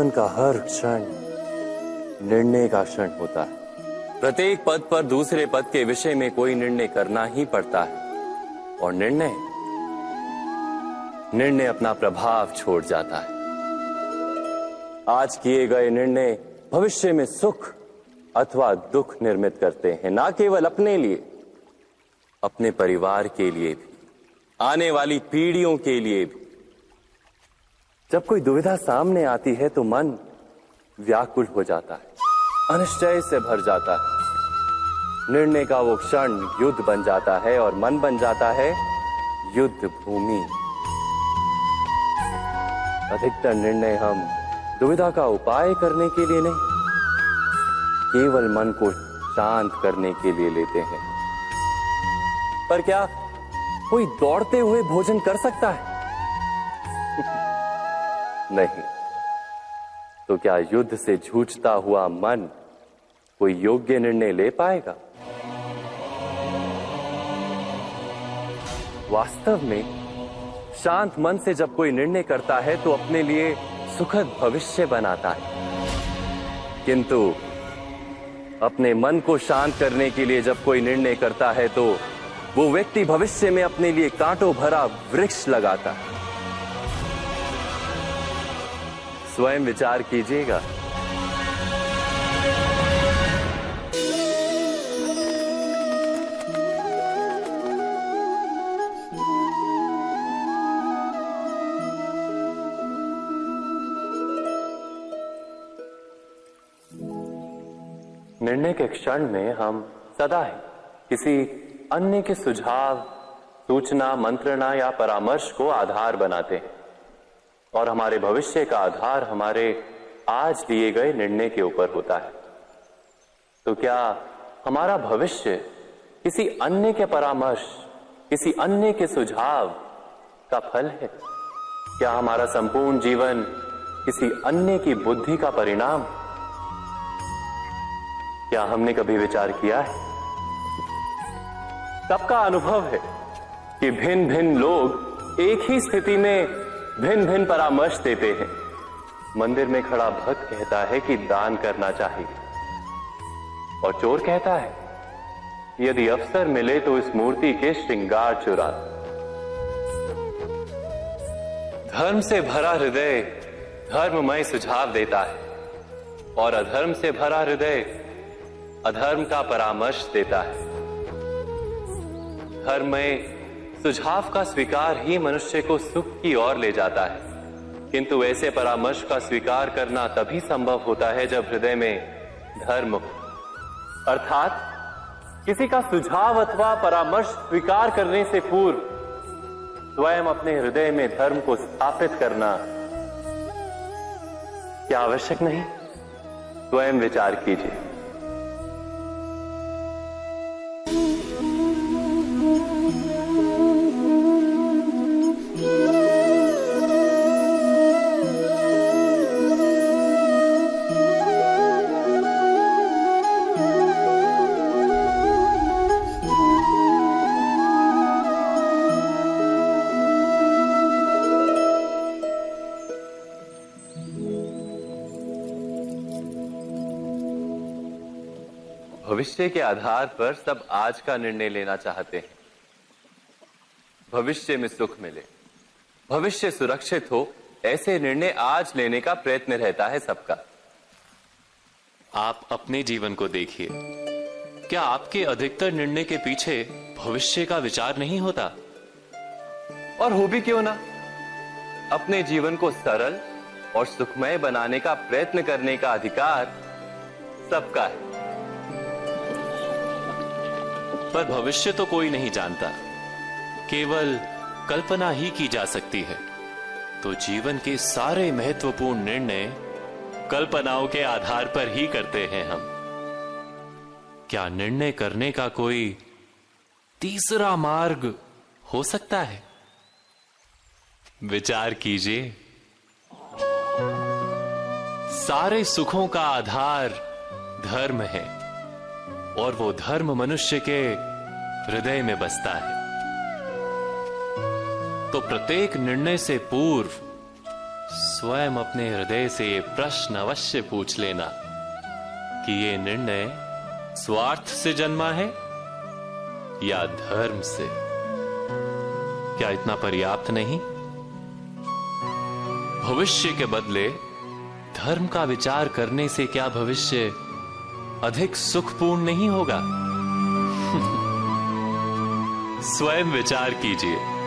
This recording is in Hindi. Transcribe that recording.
जीवन का हर क्षण निर्णय का क्षण होता है। प्रत्येक पद पर दूसरे पद के विषय में कोई निर्णय करना ही पड़ता है और निर्णय अपना प्रभाव छोड़ जाता है। आज किए गए निर्णय भविष्य में सुख अथवा दुख निर्मित करते हैं, ना केवल अपने लिए, अपने परिवार के लिए भी, आने वाली पीढ़ियों के लिए भी। जब कोई दुविधा सामने आती है तो मन व्याकुल हो जाता है, अनिश्चय से भर जाता है। निर्णय का वो क्षण युद्ध बन जाता है और मन बन जाता है युद्ध भूमि। अधिकतर निर्णय हम दुविधा का उपाय करने के लिए नहीं, केवल मन को शांत करने के लिए लेते हैं। पर क्या कोई दौड़ते हुए भोजन कर सकता है? नहीं। तो क्या युद्ध से जूझता हुआ मन कोई योग्य निर्णय ले पाएगा? वास्तव में शांत मन से जब कोई निर्णय करता है तो अपने लिए सुखद भविष्य बनाता है। किंतु अपने मन को शांत करने के लिए जब कोई निर्णय करता है तो वो व्यक्ति भविष्य में अपने लिए कांटों भरा वृक्ष लगाता है। स्वयं विचार कीजिएगा। निर्णय के क्षण में हम सदा ही किसी अन्य के सुझाव, सूचना, मंत्रणा या परामर्श को आधार बनाते हैं और हमारे भविष्य का आधार हमारे आज लिए गए निर्णय के ऊपर होता है। तो क्या हमारा भविष्य किसी अन्य के परामर्श, किसी अन्य के सुझाव का फल है? क्या हमारा संपूर्ण जीवन किसी अन्य की बुद्धि का परिणाम? क्या हमने कभी विचार किया है? सबका अनुभव है कि भिन्न भिन्न लोग एक ही स्थिति में भिन्न भिन्न परामर्श देते हैं। मंदिर में खड़ा भक्त कहता है कि दान करना चाहिए और चोर कहता है यदि अवसर मिले तो इस मूर्ति के श्रृंगार चुरा। धर्म से भरा हृदय धर्ममय सुझाव देता है और अधर्म से भरा हृदय अधर्म का परामर्श देता है। धर्ममय सुझाव का स्वीकार ही मनुष्य को सुख की ओर ले जाता है, किंतु ऐसे परामर्श का स्वीकार करना तभी संभव होता है जब हृदय में धर्म हो। अर्थात किसी का सुझाव अथवा परामर्श स्वीकार करने से पूर्व स्वयं अपने हृदय में धर्म को स्थापित करना क्या आवश्यक नहीं? स्वयं विचार कीजिए। भविष्य के आधार पर सब आज का निर्णय लेना चाहते हैं। भविष्य में सुख मिले, भविष्य सुरक्षित हो, ऐसे निर्णय आज लेने का प्रयत्न रहता है सबका। आप अपने जीवन को देखिए, क्या आपके अधिकतर निर्णय के पीछे भविष्य का विचार नहीं होता? और हो भी क्यों ना। अपने जीवन को सरल और सुखमय बनाने का प्रयत्न करने का अधिकार सबका है। पर भविष्य तो कोई नहीं जानता, केवल कल्पना ही की जा सकती है। तो जीवन के सारे महत्वपूर्ण निर्णय कल्पनाओं के आधार पर ही करते हैं हम। क्या निर्णय करने का कोई तीसरा मार्ग हो सकता है? विचार कीजिए। सारे सुखों का आधार धर्म है और वो धर्म मनुष्य के हृदय में बसता है। तो प्रत्येक निर्णय से पूर्व स्वयं अपने हृदय से ये प्रश्न अवश्य पूछ लेना कि ये निर्णय स्वार्थ से जन्मा है या धर्म से। क्या इतना पर्याप्त नहीं? भविष्य के बदले धर्म का विचार करने से क्या भविष्य अधिक सुखपूर्ण नहीं होगा? स्वयं विचार कीजिए।